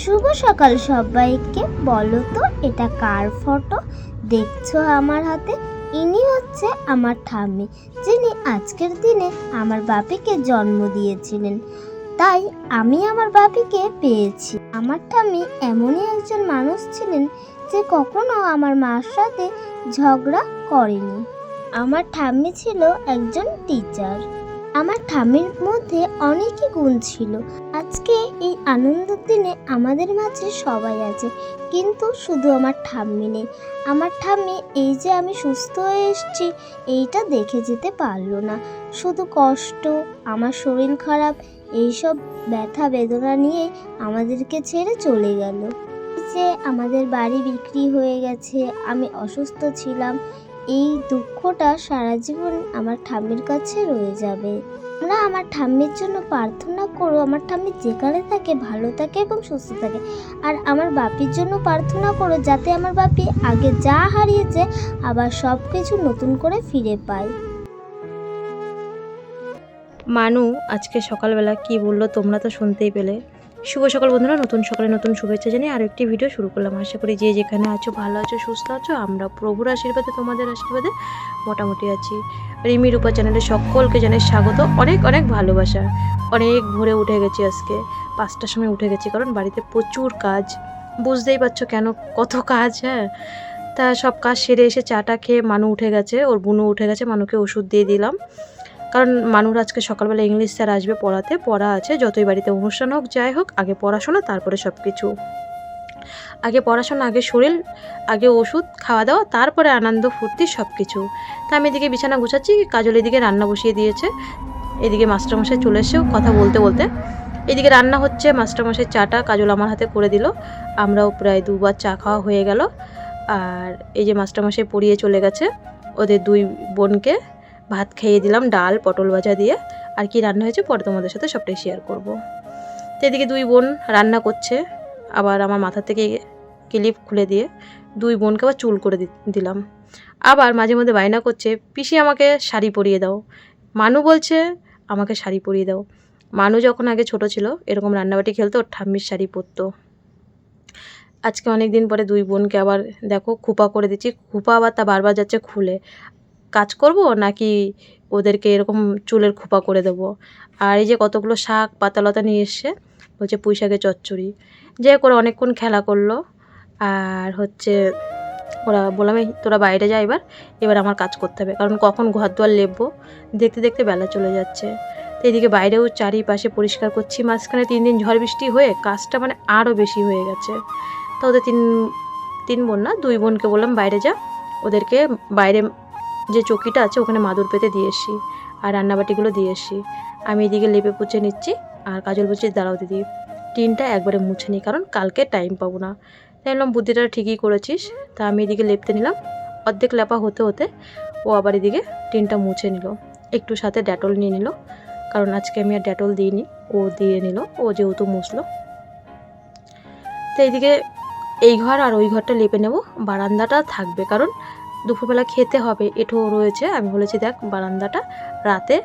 শুভ সকাল সবাইকে। বলো তো এটা কার ফটো দেখছো আমার হাতে? ইনি হচ্ছে আমার ঠাম্মি, যিনি আজকের দিনে আমার বাপিকে জন্ম দিয়েছিলেন। তাই আমি আমার বাপিকে পেয়েছি। আমার ঠাম্মি এমনই একজন মানুষ ছিলেন যে কখনো আমার মার সাথে ঝগড়া করেনি। আমার ঠাম্মি ছিল একজন টিচার। আমার ঠাম্মির মধ্যে অনেকই গুণ ছিল। আজকে এই আনন্দের দিনে আমাদের মাঝে সবাই আছে, কিন্তু শুধু আমার ঠাম্মি নেই। আমার ঠাম্মি এই যে আমি সুস্থ হয়ে এসেছি এইটা দেখে যেতে পারলো না। শুধু কষ্ট, আমার শরীর খারাপ, এইসব ব্যথা বেদনা নিয়ে আমাদেরকে ছেড়ে চলে গেল। যে আমাদের বাড়ি বিক্রি হয়ে গেছে, আমি অসুস্থ ছিলাম, এই দুঃখটা সারা জীবন আমার ঠাম্মির কাছে রয়ে যাবে। তোমরা আমার ঠাম্মির জন্য প্রার্থনা করো, আমার ঠাম্মি যেখানে থাকে ভালো থাকে এবং সুস্থ থাকে। আর আমার বাপির জন্য প্রার্থনা করো যাতে আমার বাপি আগে যা হারিয়েছে আবার সব কিছু নতুন করে ফিরে পায়। মানু আজকে সকালবেলা কি বললো তোমরা তো শুনতেই পেলে। শুভ সকাল বন্ধুরা, নতুন সকালে নতুন শুভেচ্ছা জানিয়ে আরও একটি ভিডিও শুরু করলাম। আশা করি যে যেখানে আছো ভালো আছো, সুস্থ আছো। আমরা প্রভুর আশীর্বাদে, তোমাদের আশীর্বাদে মোটামুটি আছি। রিমি রূপা চ্যানেলে সকলকে জানাই স্বাগত, অনেক অনেক ভালোবাসা। অনেক ভোরে উঠে গেছি, আজকে 5টার সময় উঠে গেছি, কারণ বাড়িতে প্রচুর কাজ। বুঝতেই পারছো কেন, কত কাজ। হ্যাঁ, তা সব কাজ সেরে এসে চাটা খেয়ে মানু উঠে গেছে, ওর বুনু উঠে গেছে, মানুকে ওষুধ দিয়ে দিলাম। কারণ মানুর আজকে সকালবেলা ইংলিশ স্যার আসবে পড়াতে, পড়া আছে। যতই বাড়িতে অনুষ্ঠান হোক যাই হোক, আগে পড়াশোনা তারপরে সব কিছু। আগে পড়াশোনা, আগে শরীর, আগে ওষুধ, খাওয়া দাওয়া, তারপরে আনন্দ ফুর্তি সব কিছু। তা আমি এদিকে বিছানা গুছাচ্ছি, কাজল এদিকে রান্না বসিয়ে দিয়েছে। এদিকে মাস্টারমশাই চলে এসেও কথা বলতে বলতে এদিকে রান্না হচ্ছে। মাস্টারমশাই চাটা কাজল আমার হাতে করে দিল, আমরাও প্রায় 2বার চা খাওয়া হয়ে গেল। আর এই যে মাস্টারমশাই পড়িয়ে চলে গেছে, ওদের 2 বোনকে ভাত খাইয়ে দিলাম, ডাল পটল ভাজা দিয়ে। আর কি রান্না হয়েছে পরে তোমাদের সাথে সবটাই শেয়ার করব। তো এদিকে 2 বোন রান্না করছে, আবার আমার মাথা থেকে ক্লিপ খুলে দিয়ে 2 বোনকে আবার চুল করে দিলাম। আবার মাঝে মধ্যে বায়না করছে, পিসি আমাকে শাড়ি পরিয়ে দাও। মানু বলছে আমাকে শাড়ি পরিয়ে দাও। মানু যখন আগে ছোট ছিল এরকম রান্নাবাটি খেলতো, ওর ঠাম্মির শাড়ি পরতো। আজকে অনেক দিন পরে 2 বোনকে আবার দেখো খোপা করে দিচ্ছি। খোপা আবার তা বারবার যাচ্ছে খুলে। কাজ করব নাকি ওদেরকে এরকম চুলের খোপা করে দেবো। আর এই যে কতগুলো শাক পাতালতা নিয়ে এসছে, হচ্ছে পুঁই শাকের চচ্চড়ি। যে করে অনেকক্ষণ খেলা করলো। আর হচ্ছে ওরা বললাম এই তোরা বাইরে যা, এবার আমার কাজ করতে হবে, কারণ কখন ঘর দুয়ার লেপবো, দেখতে দেখতে বেলা চলে যাচ্ছে। তো এদিকে বাইরেও চারিপাশে পরিষ্কার করছি। মাঝখানে 3 দিন ঝড় বৃষ্টি হয়ে কাজটা মানে আরও বেশি হয়ে গেছে। তো ওদের তিন বোন না 2 বোনকে বললাম বাইরে যা, ওদেরকে বাইরে যে চকিটা আছে ওখানে মাদুর পেতে দিয়ে এসছি, আর রান্নাবাটিগুলো দিয়ে এসছি। আমি এদিকে লেপে পুছে নিচ্ছি, আর কাজল বলছি দাঁড়াও দিদি, টিনটা একবারে মুছে নিই, কারণ কালকে টাইম পাবো না। তাই বললাম বুদ্ধিটা ঠিকই করেছিস। তা আমি এদিকে লেপতে নিলাম, অর্ধেক লেপা হতে হতে ও আবার এদিকে টিনটা মুছে নিল। একটু সাথে ডেটল নিয়ে নিল, কারণ আজকে আমি আর ডেটল দিইনি, ও দিয়ে নিল, ও যেহেতু মুছলো। তো এইদিকে এই ঘর আর ওই ঘরটা লেপে নেব, বারান্দাটা থাকবে, কারণ দুপুরবেলা খেতে হবে, এঁঠো রয়েছে। আমি বলেছি দেখ বারান্দাটা রাতে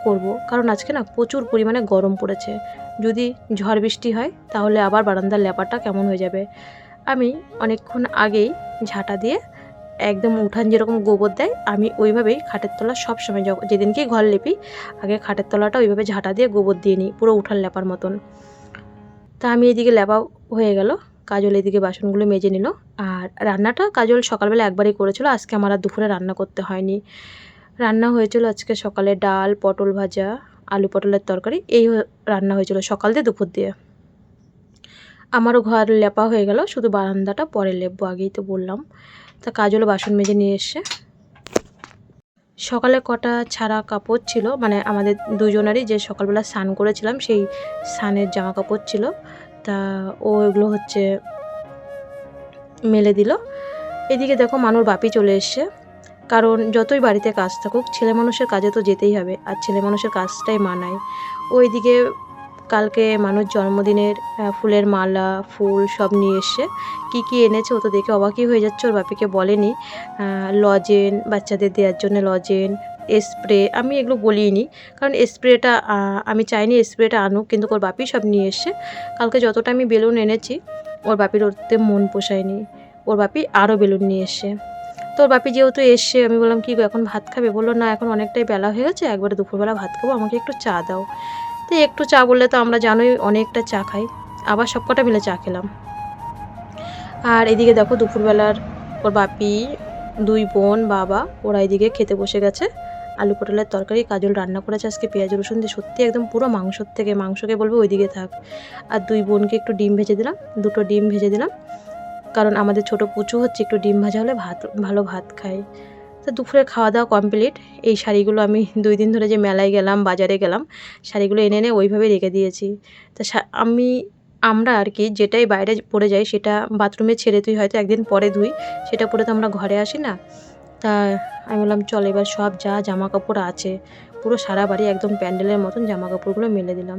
করব, কারণ আজকে না প্রচুর পরিমাণে গরম পড়েছে। যদি ঝড় বৃষ্টি হয় তাহলে আবার বারান্দার লেপাটা কেমন হয়ে যাবে। আমি অনেকক্ষণ আগেই ঝাঁটা দিয়ে একদম উঠান যেরকম গোবর দেয়, আমি ওইভাবেই খাটের তলা সবসময় যেদিনকেই ঘর লেপি আগে খাটের তলাটা ওইভাবে ঝাঁটা দিয়ে গোবর দিয়ে নিই, পুরো উঠান লেপার মতন। তা আমি এদিকে লেপা হয়ে গেল, কাজল এদিকে বাসনগুলো মেজে নিল। আর রান্নাটা কাজল সকালবেলা একবারই করেছিল, আজকে আমার আর দুপুরে রান্না করতে হয়নি। রান্না হয়েছিল আজকে সকালে ডাল পটল ভাজা, আলু পটলের তরকারি, এই রান্না হয়েছিল সকাল দিয়ে দুপুর দিয়ে। আমারও ঘর লেপা হয়ে গেল, শুধু বারান্দাটা পরে লেপবো, আগেই তো বললাম। তা কাজলও বাসন মেজে নিয়ে এসছে। সকালে কটা ছাড়া কাপড় ছিল, মানে আমাদের দুজনেরই যে সকালবেলা স্নান করেছিলাম সেই স্নানের জামা কাপড় ছিল, তা ও এগুলো হচ্ছে মেলে দিল। এদিকে দেখো মানুর বাপি চলে এসছে, কারণ যতই বাড়িতে কাজ থাকুক ছেলে মানুষের কাজে তো যেতেই হবে, আর ছেলে মানুষের কাজটাই মানায়। ওইদিকে কালকে মানুষ জন্মদিনের ফুলের মালা ফুল সব নিয়ে এসছে। কী কী এনেছে ও তো দেখে অবাকই হয়ে যাচ্ছে, ওর বাপিকে বলেনি। লজেন, বাচ্চাদের দেওয়ার জন্য লজেন, স্প্রে, আমি এগুলো বলিনি, কারণ স্প্রেটা আমি চাইনি স্প্রেটা আনুক, কিন্তু ওর বাপি সব নিয়ে এসছে। কালকে যতটা আমি বেলুন এনেছি ওর বাপির ওতে মন পোষায়নি, ওর বাপি আরও বেলুন নিয়ে এসছে। তো ওর বাপি যেহেতু এসছে, আমি বললাম কি গো এখন ভাত খাবে? বললো না এখন অনেকটাই বেলা হয়ে গেছে, একবারে দুপুরবেলা ভাত খাবো, আমাকে একটু চা দাও। তো একটু চা বললে তো আমরা জানোই অনেকটা চা খাই, আবার সব কটা মিলে চা খেলাম। আর এদিকে দেখো দুপুরবেলার ওর বাপি, দুই বোন, বাবা ওরা এদিকে খেতে বসে গেছে। আলু পটলের তরকারি কাজল রান্না করেছে আজকে পেঁয়াজ রসুন দিয়ে, সত্যি একদম পুরো মাংসর থেকে, মাংসকে বলবে ওইদিকে থাক। আর দুই বোনকে একটু ডিম ভেজে দিলাম, 2টো ডিম ভেজে দিলাম, কারণ আমাদের ছোট পুচু হচ্ছে একটু ডিম ভাজা হলে ভালো ভাত খায়। তো দুপুরে খাওয়া দাওয়া কমপ্লিট। এই শাড়িগুলো আমি 2 দিন ধরে যে মেলায় গেলাম, বাজারে গেলাম, শাড়িগুলো এনে এনে ওইভাবে রেখে দিয়েছি। তা আমরা আর কি যেটাই বাইরে পরে যাই সেটা বাথরুমে ছেড়ে তুই হয়তো একদিন পরে ধুই, সেটা পরে তো আমরা ঘরে আসি না। তা আমি বললাম চল এবার সব যা জামা কাপড় আছে পুরো সারা বাড়ি একদম প্যান্ডেলের মতন জামা কাপড়গুলো মেলে দিলাম।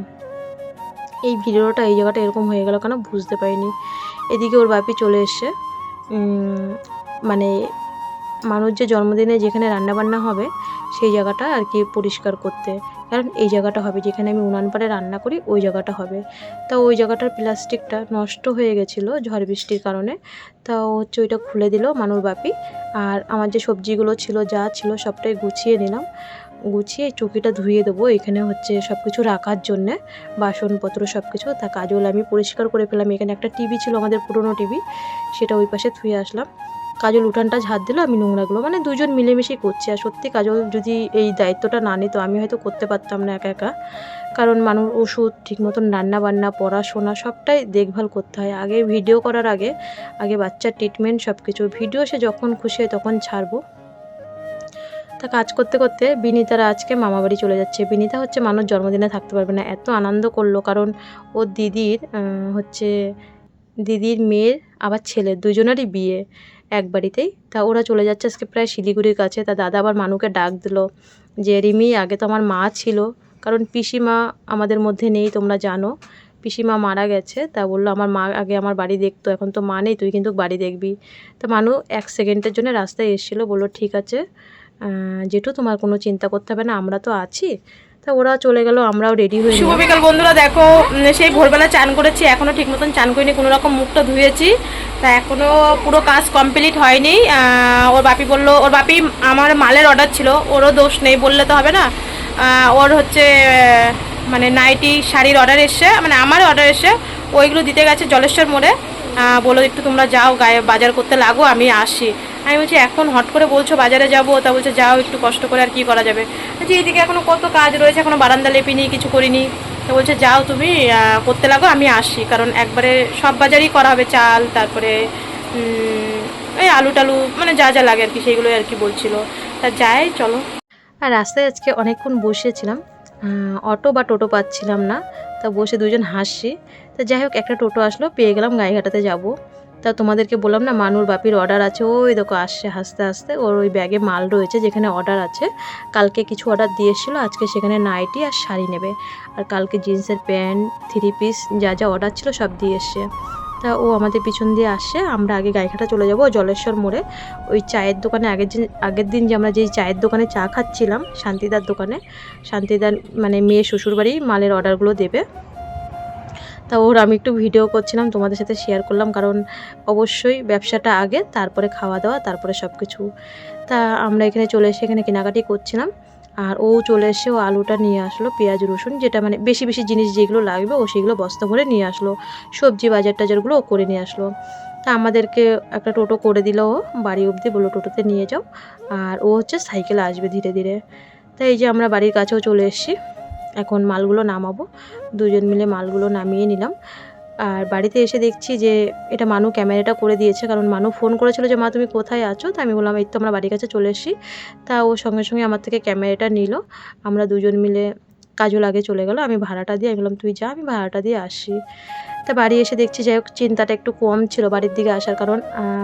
এই ভিডিওটা এই জায়গাটা এরকম হয়ে গেল কেন বুঝতে পারিনি। এদিকে ওর বাপি চলে এসছে মানে মানুষ যে জন্মদিনে যেখানে রান্নাবান্না হবে সেই জায়গাটা আর কি পরিষ্কার করতে, কারণ এই জায়গাটা হবে যেখানে আমি উনান পাড়ে রান্না করি, ওই জায়গাটা হবে। তা ওই জায়গাটার প্লাস্টিকটা নষ্ট হয়ে গেছিলো ঝড় বৃষ্টির কারণে, তা হচ্ছে ওইটা খুলে দিল মানুর বাপি। আর আমার যে সবজিগুলো ছিল যা ছিল সবটাই গুছিয়ে নিলাম, গুছিয়ে চৌকিটা ধুয়ে দেবো, এখানে হচ্ছে সব কিছু রাখার জন্যে বাসনপত্র সব কিছু। তা কাজল আমি পরিষ্কার করে ফেলাম, এখানে একটা টিভি ছিল আমাদের পুরনো টিভি, সেটা ওই পাশে ধুয়ে আসলাম। কাজল উঠানটা ঝাড় দিল, আমি নোংরাগুলো, মানে দুজন মিলেমিশেই করছি। আর সত্যি কাজল যদি এই দায়িত্বটা না নিত আমি হয়তো করতে পারতাম না একা একা, কারণ মানুষ ওষুধ ঠিক মতন রান্নাবান্না পড়াশোনা সবটাই দেখভাল করতে হয়। আগে ভিডিও করার আগে বাচ্চার ট্রিটমেন্ট সব কিছু, ভিডিও সে যখন খুশি হয় তখন ছাড়বো। তা কাজ করতে করতে বিনিতারা আজকে মামাবাড়ি চলে যাচ্ছে। বিনিতা হচ্ছে মানুষ জন্মদিনে থাকতে পারবে না, এত আনন্দ করলো, কারণ ওর দিদির মেয়ের আবার ছেলের দুজনেরই বিয়ে এক বাড়িতেই। তা ওরা চলে যাচ্ছে আজকে প্রায় শিলিগুড়ির কাছে। তা দাদা আবার মানুকে ডাক দিল যে রিমি আগে তো আমার মা ছিল, কারণ পিসিমা আমাদের মধ্যে নেই, তোমরা জানো পিসিমা মারা গেছে। তা বললো আমার মা আগে আমার বাড়ি দেখতো, এখন তো মা নেই, তুই কিন্তু বাড়ি দেখবি। তা মানু 1 সেকেন্ডের জন্য রাস্তায় এসেছিলো, বললো ঠিক আছে জেঠু তোমার কোনো চিন্তা করতে হবে না, আমরা তো আছি। তা ওরা চলে গেল, আমরাও রেডি হয়ে শুভ বিকাল বন্ধুরা। দেখো সেই ভোরবেলা চান করেছি, এখনও ঠিক মতন চান করিনি, কোনো রকম মুখটা ধুয়েছি। তা এখনও পুরো কাজ কমপ্লিট হয়নি। ওর বাপি বললো, ওর বাপি আমার মালের অর্ডার ছিল, ওরও দোষ নেই বললে তো হবে না। ওর হচ্ছে মানে নাইটি শাড়ির অর্ডার এসছে, মানে আমার অর্ডার এসছে, ওইগুলো দিতে গেছে জলেশ্বর মোড়ে। বলো একটু তোমরা যাও গায়ে বাজার করতে লাগো, আমি আসি। আমি বলছি এখন হট করে বলছো বাজারে যাবো, তা বলছে যাও একটু কষ্ট করে, আর কি করা যাবে। বলছি এইদিকে এখনও কত কাজ রয়েছে, এখনও বারান্দা লেপিনি, কিছু করিনি। তো বলছে যাও তুমি করতে লাগো, আমি আসি, কারণ একবারে সব বাজারই করা হবে, চাল তারপরে এই আলু টালু মানে যা যা লাগে আর কি, সেইগুলোই আর কি বলছিল। তা যাই চলো। আর রাস্তায় আজকে অনেকক্ষণ বসেছিলাম, অটো বা টোটো পাচ্ছিলাম না, তা বসে দুজন হাসছি। তা যাই হোক একটা টোটো আসলো, পেয়ে গেলাম, গাইঘাটাতে যাব। তা তোমাদেরকে বললাম না মানুর বাপির অর্ডার আছে, ওই দেখো আসছে হাসতে হাসতে, ওর ওই ব্যাগে মাল রয়েছে যেখানে অর্ডার আছে। কালকে কিছু অর্ডার দিয়ে এসেছিলো, আজকে সেখানে নাইটি আর শাড়ি নেবে, আর কালকে জিন্সের প্যান্ট 3 পিস যা যা অর্ডার ছিল সব দিয়ে এসছে। তা ও আমাদের পিছন দিয়ে আসছে, আমরা আগে গাইঘাটা চলে যাব জলেশ্বর মোড়ে, ওই চায়ের দোকানে আগের দিন যে আমরা যেই চায়ের দোকানে চা খাচ্ছিলাম শান্তিদার দোকানে, শান্তিদার মানে মেয়ে শ্বশুরবাড়ি মালের অর্ডারগুলো দেবে। তা আমি একটু ভিডিও করছিলাম, তোমাদের সাথে শেয়ার করলাম, কারণ অবশ্যই ব্যবসাটা আগে, তারপরে খাওয়া দাওয়া, তারপরে সব কিছু। তা আমরা এখানে চলে এসে এখানে কেনাকাটি করছিলাম, আর ও চলে এসে ও আলুটা নিয়ে আসলো, পেঁয়াজ রসুন যেটা মানে বেশি বেশি জিনিস যেগুলো লাগবে ও সেগুলো বস্তা ভরে নিয়ে আসলো, সবজি বাজার টাজারগুলো ও করে নিয়ে আসলো। তা আমাদেরকে একটা টোটো করে দিল ও বাড়ি অবধি, বললো টোটোতে নিয়ে যাও, আর ও হচ্ছে সাইকেলে আসবে ধীরে ধীরে। তাই এই যে আমরা বাড়ির কাছেও চলে এসেছি, এখন মালগুলো নামাবো, দুজন মিলে মালগুলো নামিয়ে নিলাম। আর বাড়িতে এসে দেখছি যে এটা মানু ক্যামেরাটা করে দিয়েছে, কারণ মানু ফোন করেছিল যে মা তুমি কোথায় আছো, তা আমি বললাম এই তো আমরা বাড়ির কাছে চলে এসেছি। তা ও সঙ্গে সঙ্গে আমার থেকে ক্যামেরাটা নিল, আমরা দুজন মিলে, কাজল আগে চলে গেল, আমি ভাড়াটা দিয়ে, আমি বললাম তুই যা, আমি ভাড়াটা দিয়ে আসি। তা বাড়ি এসে দেখছি যাই হোক চিন্তাটা একটু কম ছিল বাড়ির দিকে আসার, কারণ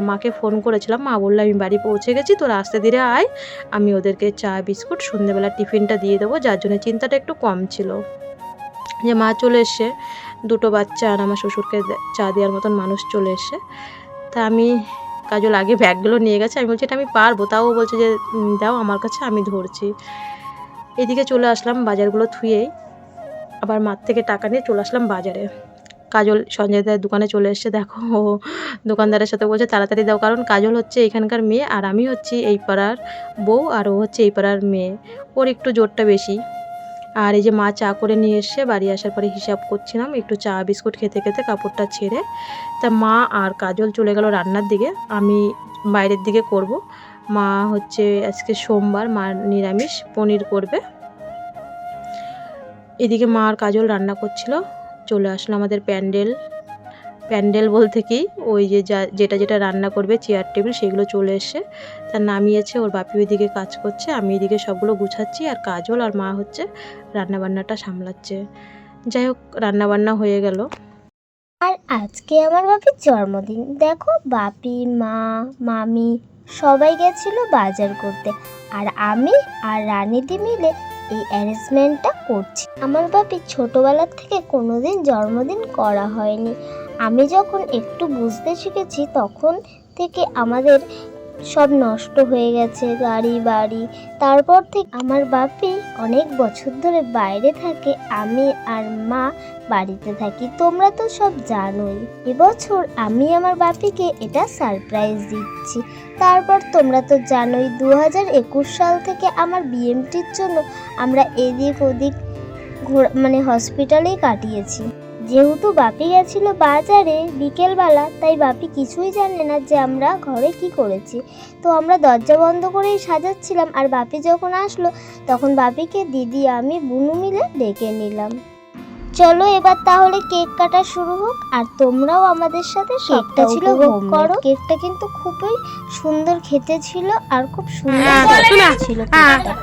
মাকে ফোন করেছিলাম, মা বললো আমি বাড়ি পৌঁছে গেছি, তোরা আস্তে ধীরে আয়, আমি ওদেরকে চা বিস্কুট সন্ধ্যেবেলা টিফিনটা দিয়ে দেবো, যার জন্য চিন্তাটা একটু কম ছিল। যে মা চলে এসে, 2টো বাচ্চা আর আমার শ্বশুরকে চা দেওয়ার মতন মানুষ চলে এসে। তা আমি কাজল আগে ব্যাগগুলো নিয়ে গেছে। আমি বলছি এটা আমি পারবো, তাও ও বলছে যে দাও আমার কাছে, আমি ধরছি। এদিকে চলে আসলাম বাজারগুলো থুয়েই, আবার মার থেকে টাকা নিয়ে চলে আসলাম বাজারে। কাজল সঞ্জয়দার দোকানে চলে এসছে, দেখো ও দোকানদারের সাথে বলছে তাড়াতাড়ি দাও, কারণ কাজল হচ্ছে এখানকার মেয়ে আর আমি হচ্ছি এই পাড়ার বউ, আর ও হচ্ছে এই পাড়ার মেয়ে, ওর একটু জোরটা বেশি। আর এই যে মা চা করে নিয়ে এসছে, বাড়ি আসার পরে হিসাব করছিলাম, একটু চা বিস্কুট খেতে খেতে কাপড়টা ছেড়ে। তা মা আর কাজল চলে গেল রান্নার দিকে, আমি বাইরের দিকে করব। মা হচ্ছে আজকে সোমবার, মা নিরামিষ পনির করবে। এদিকে মা আর কাজল রান্না করছিল। চলে আসলো আমাদের প্যান্ডেল বলতে কি ওই যে যেটা রান্না করবে চেয়ার টেবিল সেগুলো চলে এসছে, তা নামিয়েছে। ওর বাপি ওইদিকে কাজ করছে, আমি এদিকে সবগুলো গুছাচ্ছি, আর কাজল আর মা হচ্ছে রান্নাবান্নাটা সামলাচ্ছে। যাই হোক, রান্নাবান্না হয়ে গেল। আর আজকে আমার বাপির জন্মদিন। দেখো বাপি, মা, মামি সবাই গেছিল বাজার করতে, আর আমি আর রানীদি মিলে এই অ্যারেঞ্জমেন্টটা করছি। আমার বাপির ছোটবেলার থেকে কোনোদিন জন্মদিন করা হয়নি। আমি যখন একটু বুঝতে শিখেছি তখন থেকে আমাদের সব নষ্ট হয়ে গেছে, গাড়ি বাড়ি। তারপর থেকে আমার বাপি অনেক বছর ধরে বাইরে থাকে, আমি আর মা বাড়িতে থাকি। তোমরা তো সব জানোই। এবছর আমি আমার বাপিকে এটা সারপ্রাইজ দিচ্ছি। তারপর তোমরা তো জানোই 2021 সাল থেকে আমার বিএমটির জন্য আমরা এদিক ওদিক হসপিটালেই কাটিয়েছি। যেহেতু বাপি গেছিল বাজারে বিকেলবেলা, তাই বাপি কিছুই জানে না যে আমরা ঘরে কি করেছি। তো আমরা দরজা বন্ধ করেই সাজাচ্ছিলাম, আর বাপি যখন আসলো তখন বাপিকে দিদি আমি বুনু মিলে ডেকে নিলাম। চলো এবার তাহলে কেক কাটা শুরু হোক, আর তোমরাও আমাদের সাথে কেকটা ছিল করো। কেকটা কিন্তু খুবই সুন্দর খেতে ছিল, আর খুব সুন্দর ছিল কেকটা।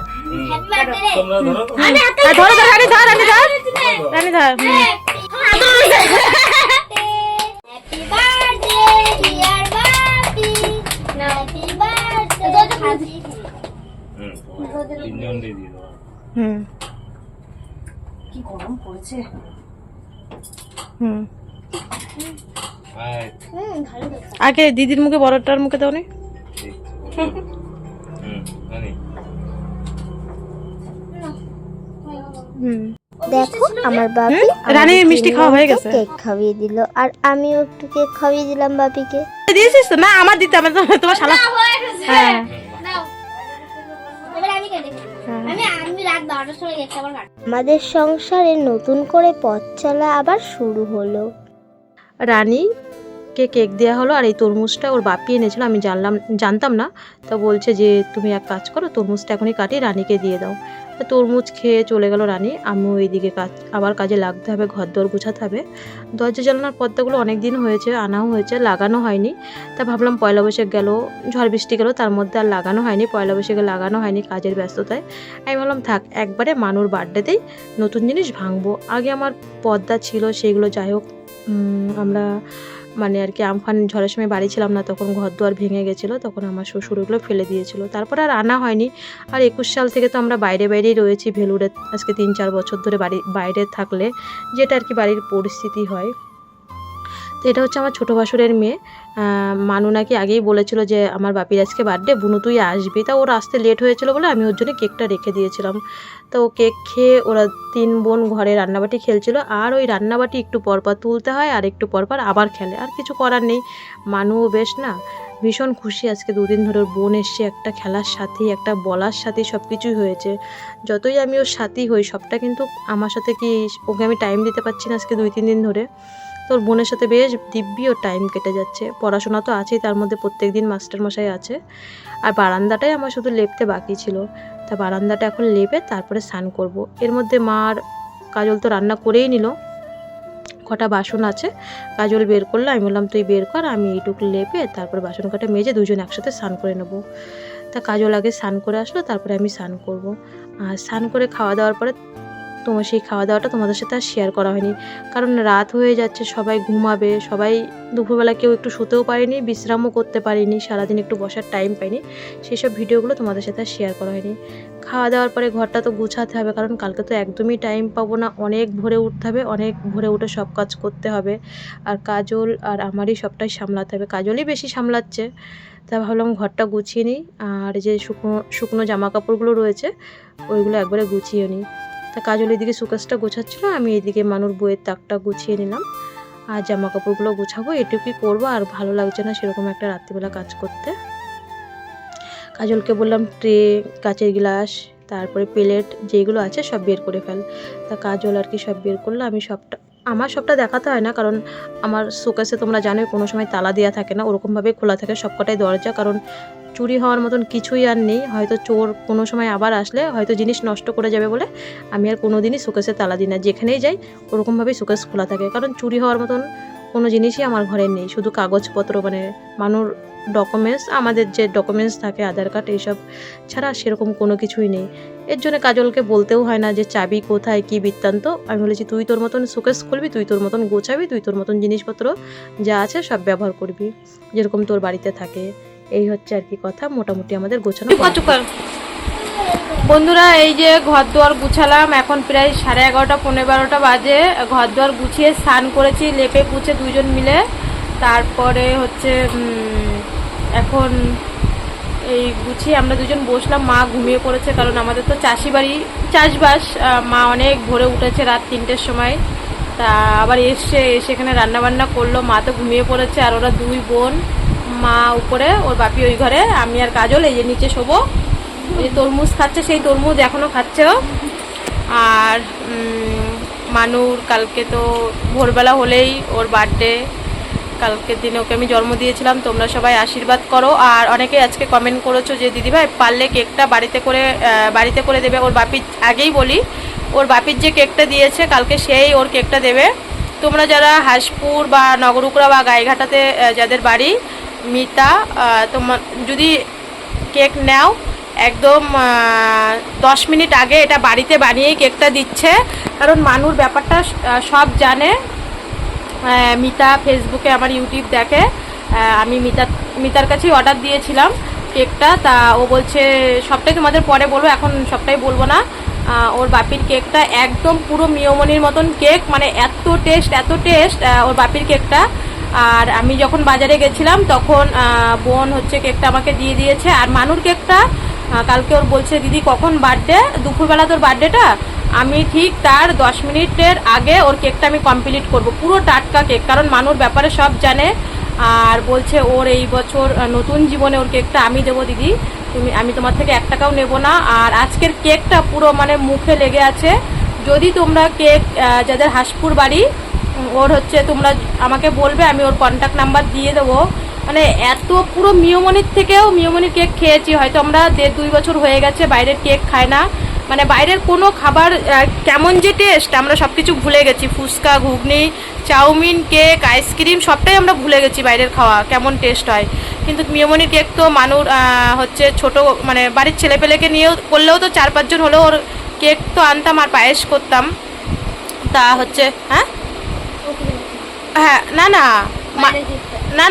কি গরম পড়েছে। আগে দিদির মুখে বড়টার মুখে দাও নি। দেখো আমার বাপি রানীর মিষ্টি খাওয়া হয়ে গেছে, কেক খাইয়ে দিল, আর আমিও একটু কেক খাইয়ে দিলাম বাপিকে। দিয়েছিস তো? না আমার দিতে হবে, তোমার শালা। হ্যাঁ আমাদের সংসারে নতুন করে পথ চলা আবার শুরু হলো। রানীকে কেক দেওয়া হলো, আর এই তরমুজটা ওর বাপি এনেছিল, আমি জানতাম না। তো বলছে যে তুমি এক কাজ করো, তরমুজটা এখনই কাটি রানীকে দিয়ে দাও। তো তরমুজ খেয়ে চলে গেল রানী। আমিও এইদিকে আবার কাজে লাগতে হবে, ঘর দর গুছাতে হবে। দরজা জানালার পর্দাগুলো অনেক দিন হয়েছে, আনাও হয়েছে, লাগানো হয়নি। তা ভাবলাম পয়লা বৈশাখ গেল, ঝড় বৃষ্টি গেল, তার মধ্যে আর লাগানো হয়নি, পয়লা বৈশাখে লাগানো হয়নি কাজের ব্যস্ততায়। আমি ভাবলাম থাক, একবারে মানুর বার্থডেতেই নতুন জিনিস ভাঙবো। আগে আমার পর্দা ছিল, সেগুলো যাই হোক আমরা আর কি আমফান ঝড়ের সময় বাড়ি ছিলাম না, তখন ঘর দুয়ার ভেঙে গেছিলো, তখন আমার শ্বশুর ওগুলো ফেলে দিয়েছিল। তারপর আর আনা হয়নি। আর 21 সাল থেকে তো আমরা বাইরেই রয়েছি, ভেলুরে আজকে 3-4 বছর ধরে বাইরে থাকলে যেটা আর কি বাড়ির পরিস্থিতি হয়। তো এটা হচ্ছে আমার ছোটো ভাসুরের মেয়ে। মানু নাকি আগেই বলেছিল যে আমার বাপির আজকে বার্থডে, বুনু তুই আসবি। তা ওর আসতে লেট হয়েছিল বলে আমি ওর জন্য কেকটা রেখে দিয়েছিলাম। তো কেক খেয়ে ওরা 3 বোন ঘরে রান্নাবাটি খেলছিল, আর ওই রান্নাবাটি একটু পরপর তুলতে হয়, আর একটু পরপর আবার খেলে, আর কিছু করার নেই। মানুও বেশ ভীষণ খুশি, আজকে 2 দিন ধরে ওর বোন এসছে, একটা খেলার সাথী, একটা বলার সাথী, সব কিছুই হয়েছে। যতই আমি ওর সাথী হই, সবটা কিন্তু আমার সাথে কি ওকে আমি টাইম দিতে পারছি না আজকে 2-3 দিন ধরে। তোর বোনের সাথে বেশ দিব্যি ওর টাইম কেটে যাচ্ছে। পড়াশোনা তো আছেই, তার মধ্যে প্রত্যেক দিন মাস্টারমশাই আছে। আর বারান্দাটাই আমার শুধু লেপতে বাকি ছিল, তা বারান্দাটা এখন লেপে তারপরে স্নান করব। এর মধ্যে মার কাজল তো রান্না করেই নিল, কটা বাসন আছে কাজল বের করলো, আমি বললাম তুই বের কর, আমি এইটুকু লেপে তারপরে বাসন কটা মেজে দুজন একসাথে স্নান করে নেবো। তা কাজল আগে স্নান করে আসলো, তারপরে আমি স্নান করব। আর স্নান করে খাওয়া দাওয়ার পরে তোমার সেই খাওয়া দাওয়াটা তোমাদের সাথে আর শেয়ার করা হয়নি, কারণ রাত হয়ে যাচ্ছে, সবাই ঘুমাবে, সবাই দুপুরবেলা কেউ একটু শুতেও পারেনি, বিশ্রামও করতে পারিনি, সারাদিন একটু বসার টাইম পাইনি, সেই সব ভিডিওগুলো তোমাদের সাথে আর শেয়ার করা হয়নি। খাওয়া দাওয়ার পরে ঘরটা তো গুছাতে হবে, কারণ কালকে তো একদমই টাইম পাবো না, অনেক ভোরে উঠতে হবে, অনেক ভোরে উঠে সব কাজ করতে হবে, আর কাজল আর আমারই সবটাই সামলাতে হবে, কাজলই বেশি সামলাচ্ছে। তা ভাবলাম ঘরটা গুছিয়ে নিই, আর যে শুকনো শুকনো জামা কাপড়গুলো রয়েছে ওইগুলো একবারে গুছিয়ে নিই। তা কাজল এদিকে সুকেসটা গোছাচ্ছিলো, আমি এদিকে মানুর বইয়ের তাকটা গুছিয়ে নিলাম, আর জামা কাপড়গুলো গোছাবো, এটুকুই করবো। আর ভালো লাগছে না সেরকম একটা রাত্রিবেলা কাজ করতে। কাজলকে বললাম ট্রে, কাচের গ্লাস, তারপরে প্লেট যেগুলো আছে সব বের করে ফেল। তা কাজল আর কি সব বের করলো, আমি আমার সবটা দেখাতে হয় না, কারণ আমার শোকেসে তোমরা জানোই কোনো সময় তালা দেওয়া থাকে না, ওরকমভাবে খোলা থাকে সবকটাই দরজা, কারণ চুরি হওয়ার মতন কিছুই আর নেই। হয়তো চোর কোনো সময় আবার আসলে হয়তো জিনিস নষ্ট করে যাবে বলে আমি আর কোনো দিনই শোকেসে তালা দিই না, যেখানেই যাই ওরকমভাবেই শোকেস খোলা থাকে, কারণ চুরি হওয়ার মতন কোনো জিনিসই আমার ঘরে নেই, শুধু কাগজপত্র মানে মানুষ ডকুমেন্টস, আমাদের যে ডকুমেন্টস থাকে আধার কার্ড এইসব ছাড়া সেরকম কোনো কিছুই নেই। এর জন্য কাজলকে বলতেও হয় না যে চাবি কোথায় কী বৃত্তান্ত, আমি বলেছি তুই তোর মতন শোকেস খুলবি, তুই তোর মতন গোছাবি, তুই তোর মতন জিনিসপত্র যা আছে সব ব্যবহার করবি যেরকম তোর বাড়িতে থাকে। এই হচ্ছে আর কি কথা, মোটামুটি আমাদের গোছানো। বন্ধুরা এই যে ঘর দুয়ার গুছালাম, এখন প্রায় 11:30 পৌনে 12টা বাজে। ঘর দুয়ার গুছিয়ে স্নান করেছি লেপে পুছে দুইজন মিলে, তারপরে হচ্ছে এখন এই গুছিয়ে আমরা দুজন বসলাম, মা ঘুমিয়ে পড়েছে, কারণ আমাদের তো চাষি বাড়ি, চাষবাস, মা অনেক ভোরে উঠেছে রাত 3টের সময়, তা আবার এসে এখানে রান্নাবান্না করলো, মা তো ঘুমিয়ে পড়েছে, আর ওরা দুই বোন, মা উপরে, ওর বাপি ওই ঘরে, আমি আর কাজল এই যে নিচে শোবো। ওই যে তরমুজ খাচ্ছে, সেই তরমুজ এখনও খাচ্ছে ও। আর মানুর কালকে তো ভোরবেলা হলেই ওর বার্থডে, কালকের দিনে ওকে আমি জন্ম দিয়েছিলাম, তোমরা সবাই আশীর্বাদ করো। আর অনেকে আজকে কমেন্ট করেছো যে দিদিভাই পারলে কেকটা বাড়িতে করে দেবে। ওর বাপির আগেই বলি, ওর বাপির যে কেকটা দিয়েছে কালকে সেই ওর কেকটা দেবে। তোমরা যারা হাঁসপুর বা নগরুকরা বা গাইঘাটাতে যাদের বাড়ি, মিতা, তোমার যদি কেক নাও একদম 10 মিনিট আগে এটা বাড়িতে বানিয়েই কেকটা দিচ্ছে, কারণ মানুর ব্যাপারটা সব জানে। মিতা ফেসবুকে আমার ইউটিউব দেখে, আমি মিতার কাছেই অর্ডার দিয়েছিলাম কেকটা, তা ও বলছে সবটাই তোমাদের পরে বলবো, এখন সবটাই বলবো না। ওর বাপির কেকটা একদম পুরো মিয়মনির মতন কেক, মানে এত টেস্ট ওর বাপির কেকটা। আর আমি যখন বাজারে গেছিলাম তখন বোন হচ্ছে কেকটা আমাকে দিয়ে দিয়েছে। আর মানুর কেকটা কালকে ওর বলছে দিদি কখন বার্থডে, দুপুরবেলা তোর বার্থডেটা, আমি ঠিক তার 10 মিনিটের আগে ওর কেকটা আমি কমপ্লিট করব, পুরো টাটকা কেক, কারণ মানুর ব্যাপারে সব জানে। আর বলছে ওর এই বছর নতুন জীবনে ওর কেকটা আমি দেবো দিদি, আমি তোমার থেকে 1 টাকাও নেব না। আর আজকের কেকটা পুরো মানে মুখে লেগে আছে। যদি তোমরা কেক যাদের হাঁসপুর বাড়ি, ওর হচ্ছে তোমরা আমাকে বলবে, আমি ওর কন্ট্যাক্ট নাম্বার দিয়ে দেবো। মানে এত পুরো মিয়মনির কেক খেয়েছি, হয়তো আমরা 1.5-2 বছর হয়ে গেছে বাইরের কেক খাই না, মানে বাইরের কোনো খাবার কেমন যে টেস্ট আমরা সব কিছু ভুলে গেছি, ফুচকা, ঘুগনি, চাউমিন, কেক, আইসক্রিম সবটাই আমরা ভুলে গেছি বাইরের খাওয়া কেমন টেস্ট হয়। কিন্তু মিয়মনির কেক তো মানুর হচ্ছে ছোট, মানে বাড়ির ছেলেপেলেকে নিয়েও করলেও তো 4-5 জন হলেও ওর কেক তো আনতাম আর পায়েস করতাম। তা হচ্ছে হ্যাঁ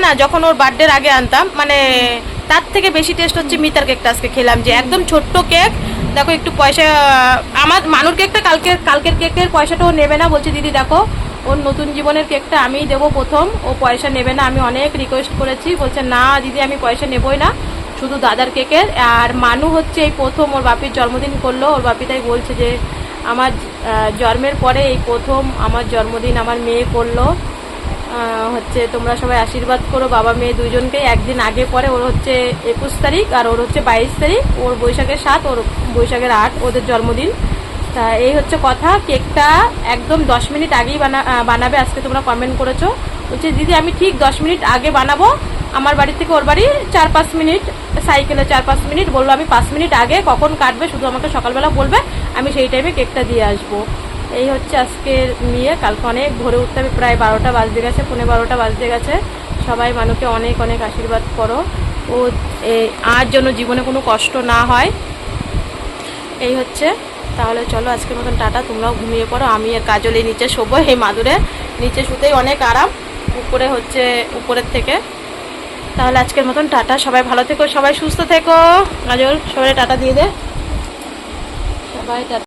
না যখন ওর বার্থডের আগে আনতাম, মানে তার থেকে বেশি টেস্ট হচ্ছে মিতার কেকটা আজকে খেলাম, যে একদম ছোট্ট কেক। দেখো একটু পয়সা, আমার মানুর কেকটা কালকের কেকের পয়সাটা ও নেবে না, বলছে দিদি দেখো ওর নতুন জীবনের কেকটা আমিই দেবো প্রথম, ও পয়সা নেবে না। আমি অনেক রিকোয়েস্ট করেছি, বলছে না দিদি আমি পয়সা নেবই না, শুধু দাদার কেকের। আর মানু হচ্ছে এই প্রথম ওর বাপির জন্মদিন করলো, ওর বাপি তাই বলছে যে আমার জন্মের পরে এই প্রথম আমার জন্মদিন আমার মেয়ে করলো, হচ্ছে তোমরা সবাই আশীর্বাদ করো বাবা মেয়ে দুজনকেই। একদিন আগে পরে, ওর হচ্ছে 21 তারিখ আর ওর হচ্ছে 22 তারিখ, ওর বৈশাখের 7 ওর বৈশাখের 8 ওদের জন্মদিন। তা এই হচ্ছে কথা। কেকটা একদম 10 মিনিট আগেই বানাবে, আজকে তোমরা কমেন্ট করেছো, বলছে দিদি আমি ঠিক 10 মিনিট আগে বানাবো, আমার বাড়ি থেকে ওর বাড়ি 4-5 মিনিট, সাইকেলে 4-5 মিনিট, বললো আমি 5 মিনিট আগে, কখন কাটবে শুধু আমাকে সকালবেলা বলবে, আমি সেই টাইমে কেকটা দিয়ে আসবো। এই হচ্ছে আজকের নিয়ে। কালকে অনেক ভোরে উঠতে হবে, প্রায় 12টা বাজতে গেছে, পৌনে 12টা বাজতে গেছে। সবাই মানুষকে অনেক অনেক আশীর্বাদ করো, ও আর যেন জীবনে কোনো কষ্ট না হয়। এই হচ্ছে তাহলে চলো আজকের মতন টাটা, তোমরাও ঘুমিয়ে পড়ো। আমি আর কাজল এই নিচে শোবো, এই মাদুরে নিচে শুতেই অনেক আরাম, উপরে হচ্ছে উপরের থেকে। তাহলে আজকের মতন টাটা, সবাই ভালো থেকো, সবাই সুস্থ থেকো। কাজল সবাই টাটা দিয়ে দে, সবাই টাটা।